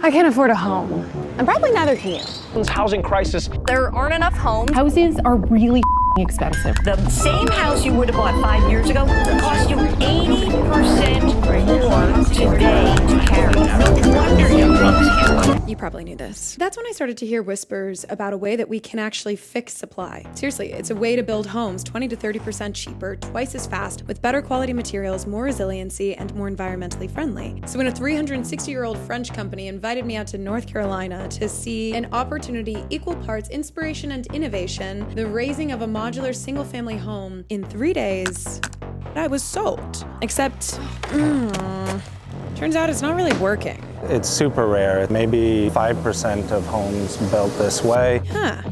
I can't afford a home, and probably neither can you. Housing crisis. There aren't enough homes. Houses are really expensive. The same house you would have bought 5 years ago cost you 80% more today to carry. No wonder young folks can't. You probably knew this. That's when I started to hear whispers about a way that we can actually fix supply. Seriously, it's a way to build homes 20 to 30% cheaper, twice as fast, with better quality materials, more resiliency, and more environmentally friendly. So when a 360-year-old French company invited me out to North Carolina to see an opportunity equal parts inspiration and innovation, the raising of a modular single-family home in 3 days, I was sold. Except, turns out it's not really working. It's super rare. Maybe 5% of homes built this way.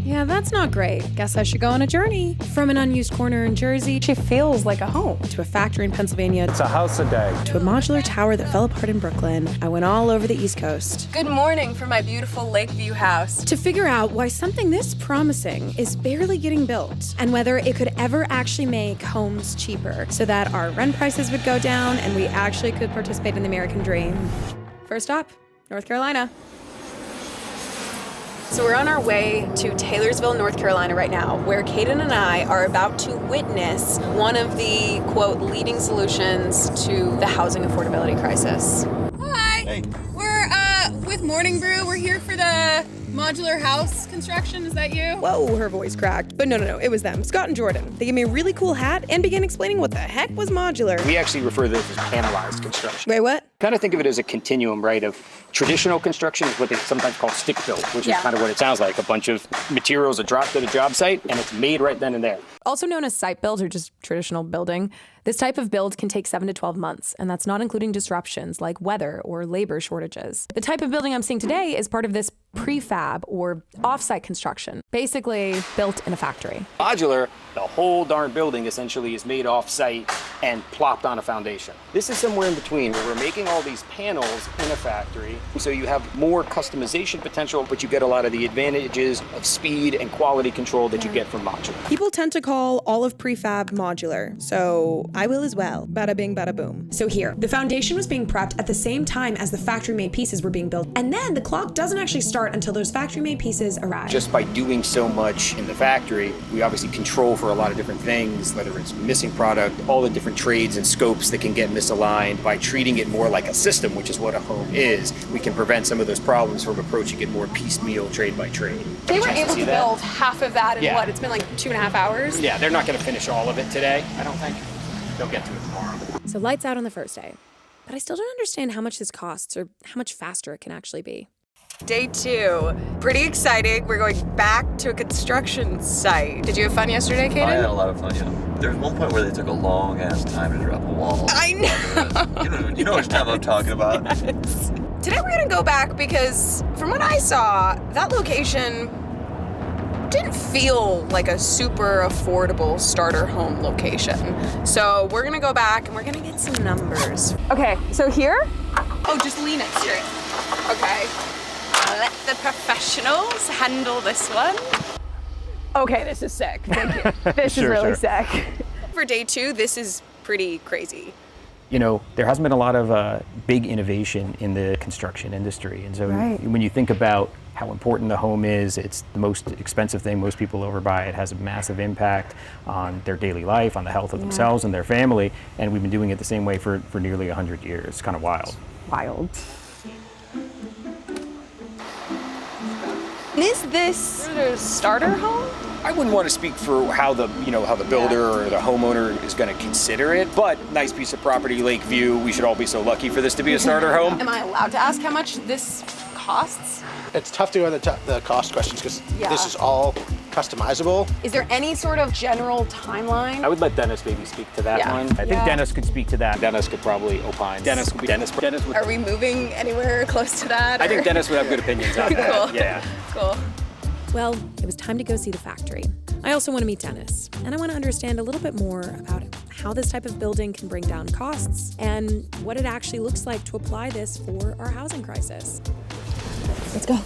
Yeah, that's not great. Guess I should go on a journey. From an unused corner in Jersey, She feels like a home. to a factory in Pennsylvania, It's a house a day. to a modular tower that fell apart in Brooklyn. I went all over the East Coast Good morning from my beautiful Lakeview house. to figure out why something this promising is barely getting built, and whether it could ever actually make homes cheaper so that our rent prices would go down and we actually could participate in the American dream. First stop, North Carolina. So we're on our way to Taylorsville, North Carolina right now, where Kaden and I are about to witness one of the, quote, leading solutions to the housing affordability crisis. Hi. Hey. We're with Morning Brew. We're here for the modular house construction. Is that you? Whoa, her voice cracked. But no, it was them, Scott and Jordan. They gave me a really cool hat and began explaining what the heck was modular. We actually refer to this as panelized construction. Wait, what? Kind of think of it as a continuum, right, of traditional construction is what they sometimes call stick built, which is kind of what it sounds like. A bunch of materials are dropped at a job site, and it's made right then and there. Also known as site build or just traditional building, this type of build can take 7 to 12 months, and that's not including disruptions like weather or labor shortages. The type of building I'm seeing today is part of this prefab or offsite construction, basically built in a factory. Modular, the whole darn building essentially is made off-site and plopped on a foundation. This is somewhere in between where we're making all these panels in a factory, so you have more customization potential, but you get a lot of the advantages of speed and quality control that you get from modular. People tend to call all of prefab modular, so I will as well. Bada bing, bada boom. So here, the foundation was being prepped at the same time as the factory-made pieces were being built, and then the clock doesn't actually start until those factory-made pieces arrive. Just by doing so much in the factory, we obviously control for a lot of different things, whether it's missing product, all the different trades and scopes that can get misaligned. By treating it more like a system, which is what a home is, we can prevent some of those problems from approaching it more piecemeal, trade by trade. They were able to build half of that in what? It's been like 2.5 hours? Yeah, they're not going to finish all of it today, I don't think. They'll get to it tomorrow. So lights out on the first day. But I still don't understand how much this costs or how much faster it can actually be. Day 2. Pretty exciting. We're going back to a construction site. Did you have fun yesterday, Kaden? I had a lot of fun, yeah. There was one point where they took a long ass time to drop a wall. I know. You know which time I'm talking about. Yes. Today we're gonna go back because from what I saw, that location didn't feel like a super affordable starter home location. So we're gonna go back and we're gonna get some numbers. Okay, so here? Oh, just lean it straight. Okay. Let the professionals handle this one. Okay, this is sick. Thank you. This is really sick. For day 2, this is pretty crazy. You know, there hasn't been a lot of big innovation in the construction industry. And so when you think about how important the home is, it's the most expensive thing most people ever buy. It has a massive impact on their daily life, on the health of themselves and their family. And we've been doing it the same way for nearly 100 years. It's kind of wild. Wild. Is this a starter home? I wouldn't want to speak for how the builder or the homeowner is going to consider it, but nice piece of property, Lakeview. We should all be so lucky for this to be a starter home. Am I allowed to ask how much this costs? It's tough to go into the cost questions because this is all customizable. Is there any sort of general timeline? I would let Dennis maybe speak to that one. I think Dennis could speak to that. Dennis could probably opine. Dennis would. Are we moving anywhere close to that? I think Dennis would have good opinions on that. Cool. Yeah. Cool. Well, it was time to go see the factory. I also want to meet Dennis, and I want to understand a little bit more about how this type of building can bring down costs and what it actually looks like to apply this for our housing crisis. Let's go.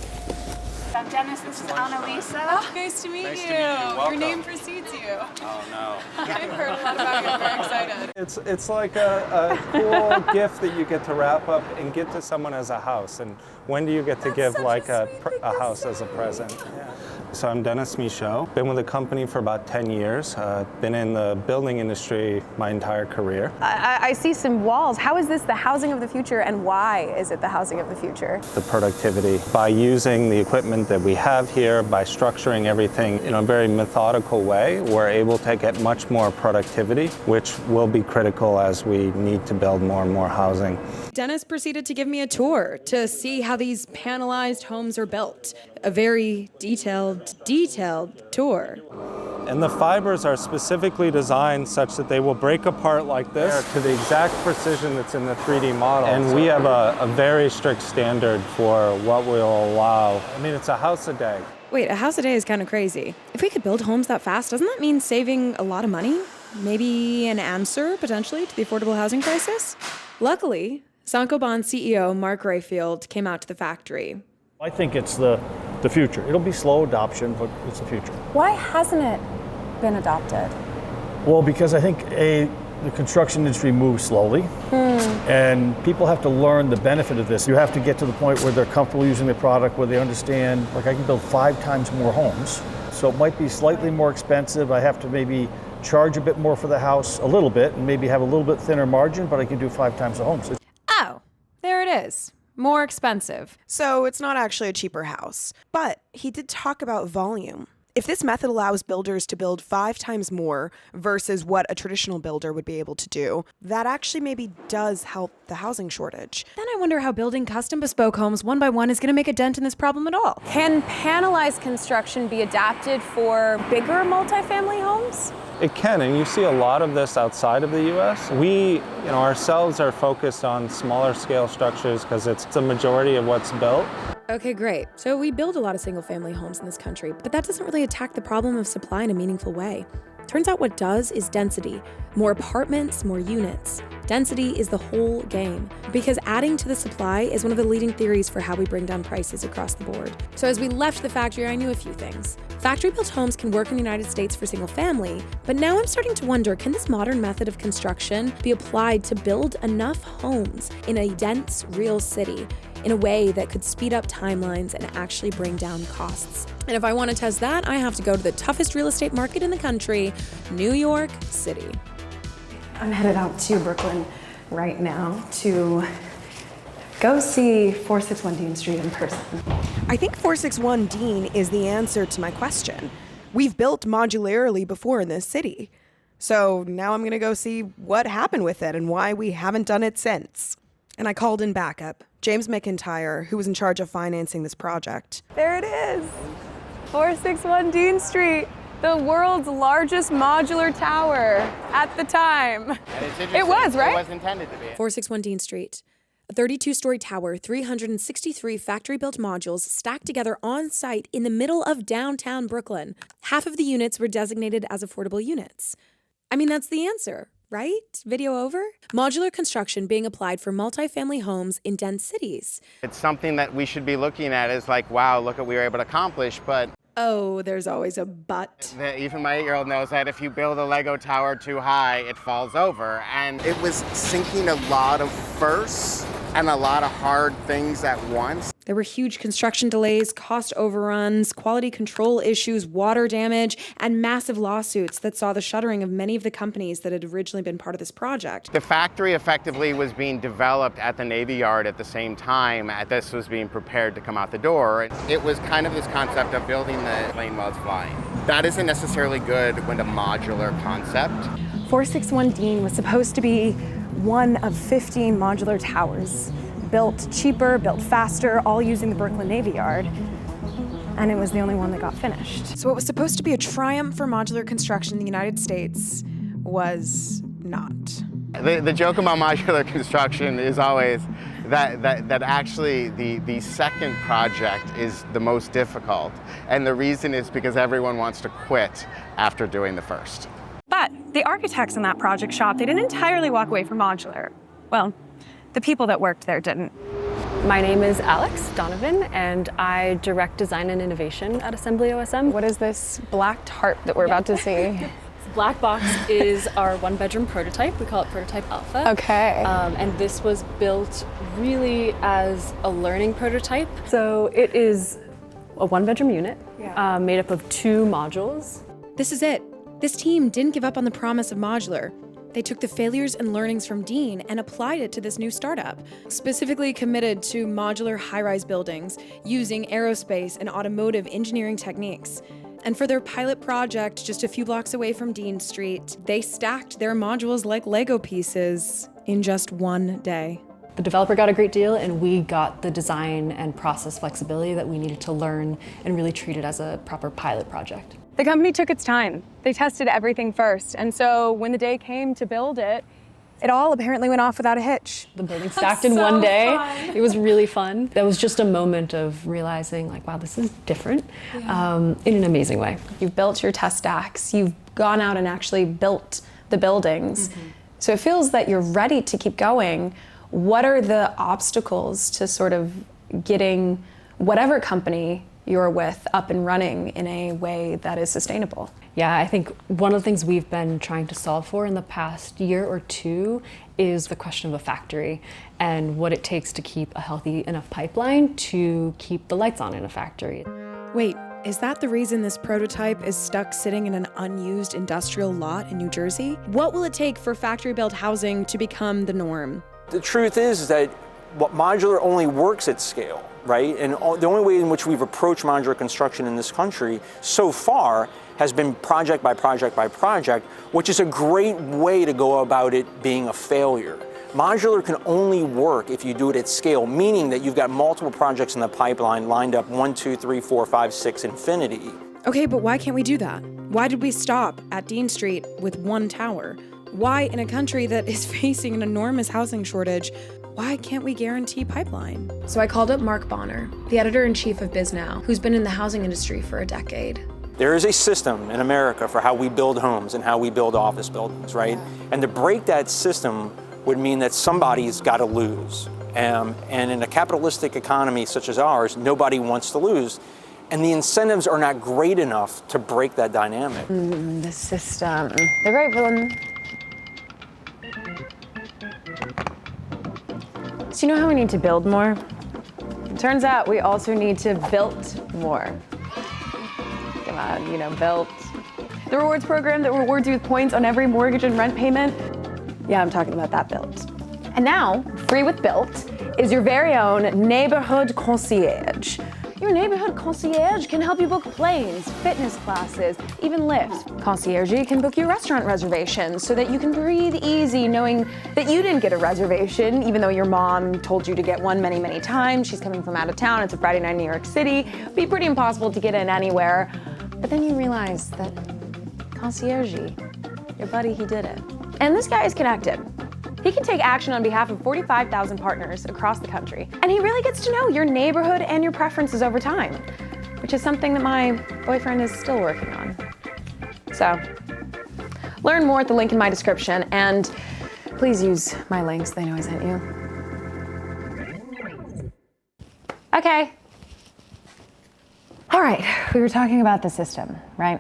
I'm Dennis, this is Annalisa. Oh, nice to meet you. Nice to meet you. Welcome. Your name precedes you. Oh no. I've heard a lot about you. I'm very excited. It's like a cool gift that you get to wrap up and give to someone as a house. And when do you get to give like a house as a present? Yeah. So I'm Dennis Michaud. Been with the company for about 10 years. Been in the building industry my entire career. I see some walls. How is this the housing of the future, and why is it the housing of the future? The productivity. By using the equipment that we have here, by structuring everything in a very methodical way, we're able to get much more productivity, which will be critical as we need to build more and more housing. Dennis proceeded to give me a tour to see how these panelized homes are built. A very detailed tour. And the fibers are specifically designed such that they will break apart like this to the exact precision that's in the 3D model. And we have a very strict standard for what we'll allow. I mean, it's a house a day. Wait, a house a day is kind of crazy. If we could build homes that fast, doesn't that mean saving a lot of money? Maybe an answer, potentially, to the affordable housing crisis? Luckily, Saint-Gobain CEO Mark Rayfield came out to the factory. I think it's the future. It'll be slow adoption, but it's the future. Why hasn't it been adopted? Well, because I think the construction industry moves slowly, and people have to learn the benefit of this. You have to get to the point where they're comfortable using the product, where they understand, like I can build 5 times more homes, so it might be slightly more expensive. I have to maybe charge a bit more for the house, a little bit, and maybe have a little bit thinner margin, but I can do 5 times the homes. Oh, there it is. More expensive. So it's not actually a cheaper house. But he did talk about volume. If this method allows builders to build 5 times more versus what a traditional builder would be able to do, that actually maybe does help the housing shortage. Then I wonder how building custom bespoke homes one by one is going to make a dent in this problem at all. Can panelized construction be adapted for bigger multifamily homes? It can, and you see a lot of this outside of the U.S. We, ourselves are focused on smaller scale structures because it's the majority of what's built. Okay, great. So we build a lot of single-family homes in this country, but that doesn't really attack the problem of supply in a meaningful way. Turns out what does is density. More apartments, more units. Density is the whole game, because adding to the supply is one of the leading theories for how we bring down prices across the board. So as we left the factory, I knew a few things. Factory-built homes can work in the United States for single family, but now I'm starting to wonder, can this modern method of construction be applied to build enough homes in a dense, real city in a way that could speed up timelines and actually bring down costs? And if I want to test that, I have to go to the toughest real estate market in the country, New York City. I'm headed out to Brooklyn right now to go see 461 Dean Street in person. I think 461 Dean is the answer to my question. We've built modularly before in this city. So now I'm going to go see what happened with it and why we haven't done it since. And I called in backup, James McIntyre, who was in charge of financing this project. There it is, 461 Dean Street. The world's largest modular tower at the time. It was, right? It was intended to be. 461 Dean Street. A 32-story tower, 363 factory-built modules stacked together on site in the middle of downtown Brooklyn. Half of the units were designated as affordable units. I mean, that's the answer, right? Video over? Modular construction being applied for multifamily homes in dense cities. It's something that we should be looking at as like, wow, look what we were able to accomplish, but oh, there's always a but. Even my 8-year-old knows that if you build a Lego tower too high, it falls over. And it was sinking a lot of firsts and a lot of hard things at once. There were huge construction delays, cost overruns, quality control issues, water damage, and massive lawsuits that saw the shuttering of many of the companies that had originally been part of this project. The factory effectively was being developed at the Navy Yard at the same time as this was being prepared to come out the door. It was kind of this concept of building the plane while it's flying. That isn't necessarily good when a modular concept. 461 Dean was supposed to be one of 15 modular towers, built cheaper, built faster, all using the Brooklyn Navy Yard. And it was the only one that got finished. So what was supposed to be a triumph for modular construction in the United States was not. The joke about modular construction is always that actually the second project is the most difficult. And the reason is because everyone wants to quit after doing the first. But the architects in that project shop, they didn't entirely walk away from modular. Well, the people that worked there didn't. My name is Alex Donovan, and I direct design and innovation at Assembly OSM. What is this black tarp that we're about to see? Black box is our one-bedroom prototype. We call it Prototype Alpha. Okay. And this was built really as a learning prototype. So it is a one-bedroom unit made up of 2 modules. This is it. This team didn't give up on the promise of modular. They took the failures and learnings from Dean and applied it to this new startup, specifically committed to modular high-rise buildings using aerospace and automotive engineering techniques. And for their pilot project just a few blocks away from Dean Street, they stacked their modules like Lego pieces in just one day. The developer got a great deal, and we got the design and process flexibility that we needed to learn and really treat it as a proper pilot project. The company took its time. They tested everything first. And so when the day came to build it, it all apparently went off without a hitch. The building stacked in one day. It was really fun. That was just a moment of realizing, like, wow, this is different in an amazing way. You've built your test stacks. You've gone out and actually built the buildings. So it feels that you're ready to keep going. What are the obstacles to sort of getting whatever company you're with up and running in a way that is sustainable? Yeah, I think one of the things we've been trying to solve for in the past year or two is the question of a factory and what it takes to keep a healthy enough pipeline to keep the lights on in a factory. Wait, is that the reason this prototype is stuck sitting in an unused industrial lot in New Jersey? What will it take for factory-built housing to become the norm? The truth is that modular only works at scale, right? And the only way in which we've approached modular construction in this country so far has been project by project by project, which is a great way to go about it being a failure. Modular can only work if you do it at scale, meaning that you've got multiple projects in the pipeline lined up 1, 2, 3, 4, 5, 6, infinity. Okay, but why can't we do that? Why did we stop at Dean Street with one tower? Why, in a country that is facing an enormous housing shortage, why can't we guarantee pipeline? So I called up Mark Bonner, the editor-in-chief of BizNow, who's been in the housing industry for a decade. There is a system in America for how we build homes and how we build office buildings, right? And to break that system would mean that somebody's got to lose. And in a capitalistic economy such as ours, nobody wants to lose. And the incentives are not great enough to break that dynamic. The system. The great villain. So you know how we need to build more? It turns out we also need to build more. Come on, built. The rewards program that rewards you with points on every mortgage and rent payment. Yeah, I'm talking about that Built. And now, free with Built is your very own neighborhood concierge. Your neighborhood concierge can help you book planes, fitness classes, even lifts. Concierge can book your restaurant reservations so that you can breathe easy knowing that you didn't get a reservation, even though your mom told you to get one many, many times. She's coming from out of town. It's a Friday night in New York City. It'd be pretty impossible to get in anywhere. But then you realize that concierge, your buddy, he did it. And this guy is connected. He can take action on behalf of 45,000 partners across the country. And he really gets to know your neighborhood and your preferences over time, which is something that my boyfriend is still working on. So, learn more at the link in my description, and please use my links. They know I sent you. Okay. All right, we were talking about the system, right?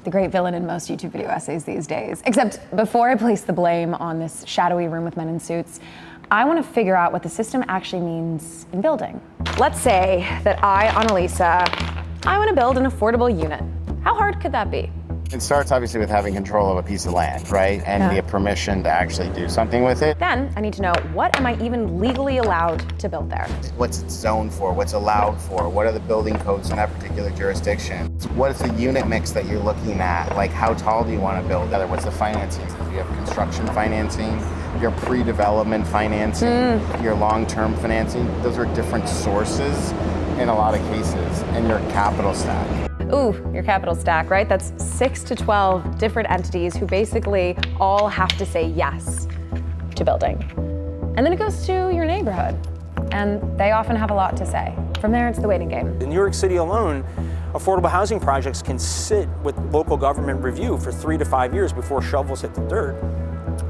The great villain in most YouTube video essays these days. Except before I place the blame on this shadowy room with men in suits, I want to figure out what the system actually means in building. Let's say that I, Annalisa, I want to build an affordable unit. How hard could that be? It starts obviously with having control of a piece of land, right? And the permission to actually do something with it. Then I need to know, what am I even legally allowed to build there? What's it zoned for? What's allowed for? What are the building codes in that particular jurisdiction? What is the unit mix that you're looking at? Like, how tall do you want to build? What's the financing? You have construction financing, your pre-development financing, your long-term financing. Those are different sources in a lot of cases, and your capital stack. Ooh, your capital stack, right? That's 6 to 12 different entities who basically all have to say yes to building. And then it goes to your neighborhood, and they often have a lot to say. From there, it's the waiting game. In New York City alone, affordable housing projects can sit with local government review for 3 to 5 years before shovels hit the dirt.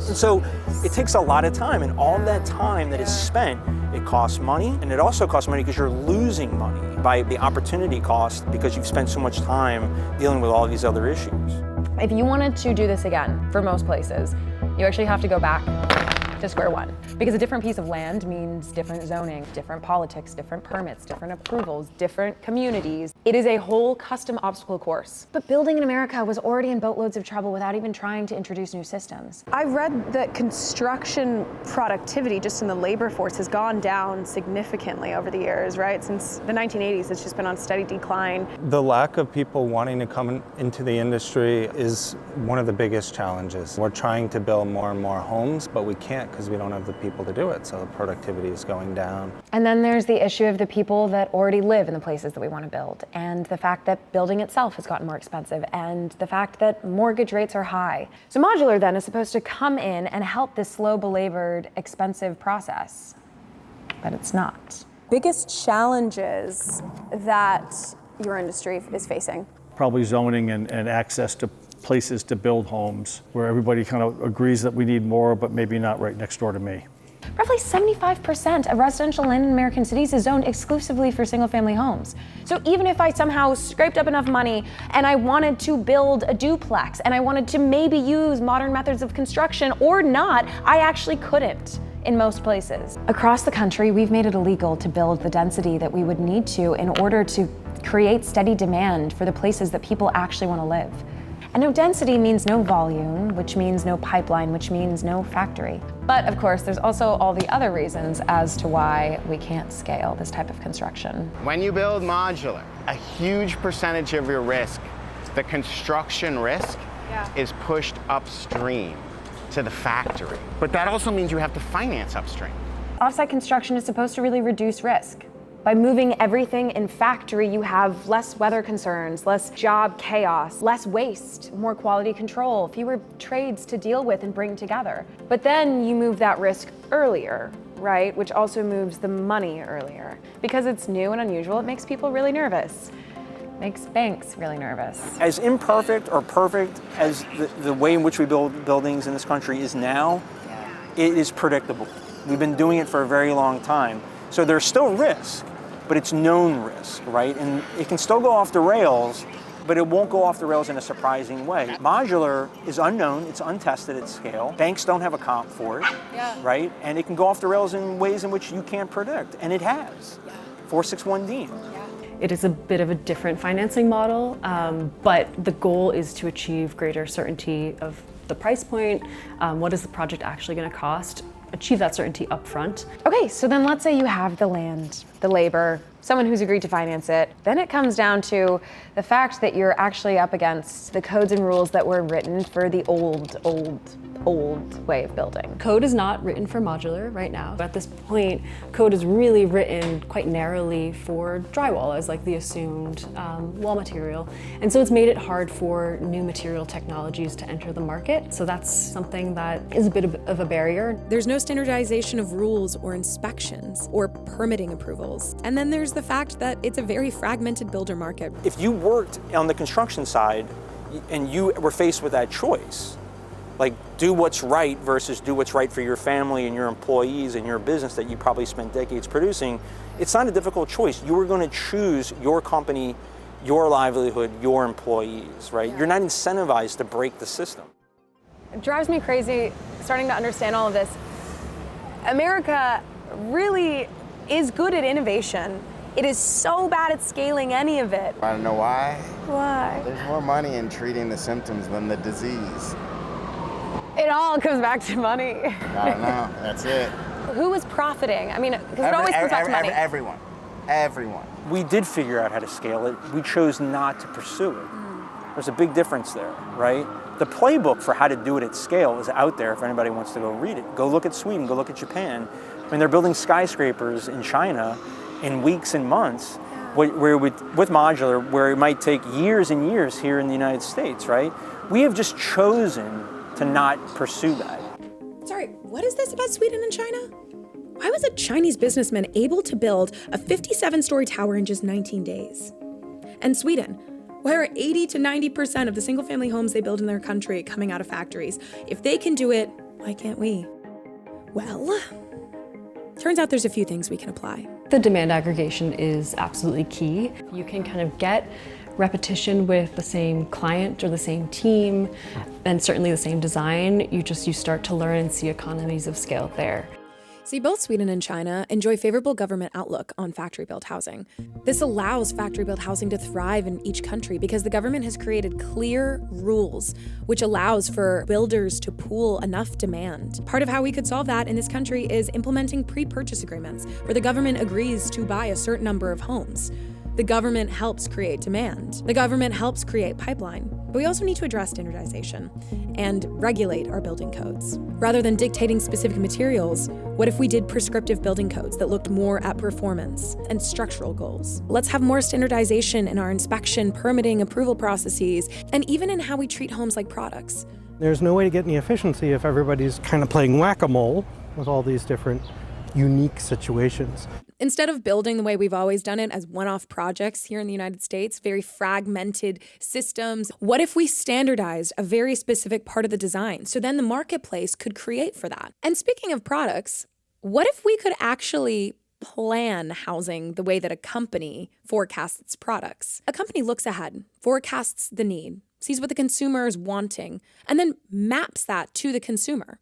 And so it takes a lot of time, and all that time that is spent, it costs money, and it also costs money because you're losing money by the opportunity cost because you've spent so much time dealing with all these other issues. If you wanted to do this again, for most places, you actually have to go back to square one. Because a different piece of land means different zoning, different politics, different permits, different approvals, different communities. It is a whole custom obstacle course. But building in America was already in boatloads of trouble without even trying to introduce new systems. I've read that construction productivity just in the labor force has gone down significantly over the years, right? Since the 1980s, it's just been on steady decline. The lack of people wanting to come into the industry is one of the biggest challenges. We're trying to build more and more homes, but we can't because we don't have the people to do it, so the productivity is going down. And then there's the issue of the people that already live in the places that we want to build, and the fact that building itself has gotten more expensive, and the fact that mortgage rates are high. So modular then is supposed to come in and help this slow, belabored, expensive process, but it's not. Biggest challenges that your industry is facing? Probably zoning and access to places to build homes where everybody kind of agrees that we need more, but maybe not right next door to me. Roughly 75% of residential land in American cities is zoned exclusively for single-family homes. So even if I somehow scraped up enough money and I wanted to build a duplex and I wanted to maybe use modern methods of construction or not, I actually couldn't in most places. Across the country, we've made it illegal to build the density that we would need to in order to create steady demand for the places that people actually want to live. And no density means no volume, which means no pipeline, which means no factory. But of course, there's also all the other reasons as to why we can't scale this type of construction. When you build modular, a huge percentage of your risk, the construction risk, is pushed upstream to the factory. But that also means you have to finance upstream. Offsite construction is supposed to really reduce risk. By moving everything in factory, you have less weather concerns, less job chaos, less waste, more quality control, fewer trades to deal with and bring together. But then you move that risk earlier, right? Which also moves the money earlier. Because it's new and unusual, it makes people really nervous. Makes banks really nervous. As imperfect or perfect as the way in which we build buildings in this country is now, it is predictable. We've been doing it for a very long time. So there's still risk, but it's known risk, right? And it can still go off the rails, but it won't go off the rails in a surprising way. Modular is unknown, it's untested at scale. Banks don't have a comp for it, right? And it can go off the rails in ways in which you can't predict, and it has. 461 Dean. It is a bit of a different financing model, but the goal is to achieve greater certainty of the price point, what is the project actually going to cost, achieve that certainty up front. Okay, so then let's say you have the land, the labor, someone who's agreed to finance it. Then it comes down to the fact that you're actually up against the codes and rules that were written for the old way of building. Code is not written for modular right now. At this point, code is really written quite narrowly for drywall as like the assumed wall material. And so it's made it hard for new material technologies to enter the market. So that's something that is a bit of a barrier. There's no standardization of rules or inspections or permitting approvals. And then there's the fact that it's a very fragmented builder market. If you worked on the construction side and you were faced with that choice, like do what's right versus do what's right for your family and your employees and your business that you probably spent decades producing, it's not a difficult choice. You are going to choose your company, your livelihood, your employees, right? You're not incentivized to break the system. It drives me crazy starting to understand all of this. America really is good at innovation. It is so bad at scaling any of it. I don't know why. Why? There's more money in treating the symptoms than the disease. It all comes back to money. I don't know, that's it. Who is profiting? I mean, because it always comes back to money. Everyone. We did figure out how to scale it. We chose not to pursue it. There's a big difference there, right? The playbook for how to do it at scale is out there if anybody wants to go read it. Go look at Sweden, go look at Japan. I mean, they're building skyscrapers in China in weeks and months, where with modular, where it might take years and years here in the United States, right? We have just chosen to not pursue that. Sorry, what is this about Sweden and China? Why was a Chinese businessman able to build a 57-story tower in just 19 days? And Sweden, why are 80 to 90% of the single-family homes they build in their country coming out of factories? If they can do it, Why can't we? Well, turns out there's a few things we can apply. The demand aggregation is absolutely key. You can kind of get repetition with the same client or the same team, and certainly the same design. You start to learn and see economies of scale there. See, both Sweden and China enjoy favorable government outlook on factory-built housing. This allows factory-built housing to thrive in each country because the government has created clear rules, which allows for builders to pool enough demand. Part of how we could solve that in this country is implementing pre-purchase agreements, where the government agrees to buy a certain number of homes. The government helps create demand. The government helps create pipeline. But we also need to address standardization and regulate our building codes. Rather than dictating specific materials, what if we did prescriptive building codes that looked more at performance and structural goals? Let's have more standardization in our inspection, permitting, approval processes, and even in how we treat homes like products. There's no way to get any efficiency if everybody's kind of playing whack-a-mole with all these different unique situations. Instead of building the way we've always done it as one-off projects here in the United States, very fragmented systems, what if we standardized a very specific part of the design so then the marketplace could create for that? And speaking of products, what if we could actually plan housing the way that a company forecasts its products? A company looks ahead, forecasts the need, sees what the consumer is wanting, and then maps that to the consumer.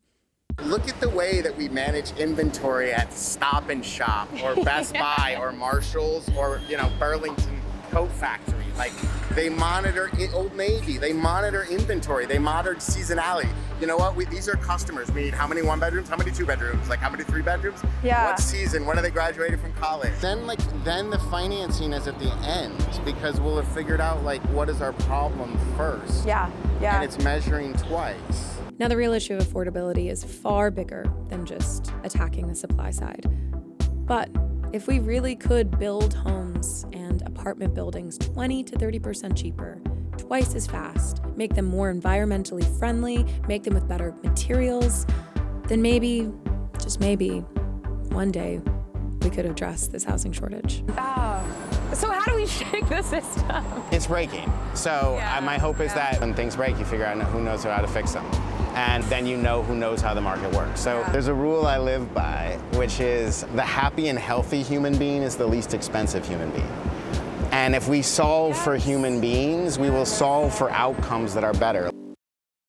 Look at the way that we manage inventory at Stop and Shop or Best Buy or Marshall's or, Burlington Coat Factory. Like, they monitor Old Navy, they monitor inventory, they monitor seasonality. You know what? These are customers. We need how many 1 bedrooms, how many 2 bedrooms, like how many 3 bedrooms? Yeah. What season? When are they graduating from college? Then the financing is at the end because we'll have figured out what is our problem first. Yeah. And it's measuring twice. Now, the real issue of affordability is far bigger than just attacking the supply side. But if we really could build homes and apartment buildings 20 to 30% cheaper, twice as fast, make them more environmentally friendly, make them with better materials, then maybe, just maybe, one day we could address this housing shortage. So how do we shake the system? It's breaking. So my hope is that when things break, you figure out who knows how to fix them. And then you know who knows how the market works. So there's a rule I live by, which is the happy and healthy human being is the least expensive human being. And if we solve for human beings, we will solve for outcomes that are better.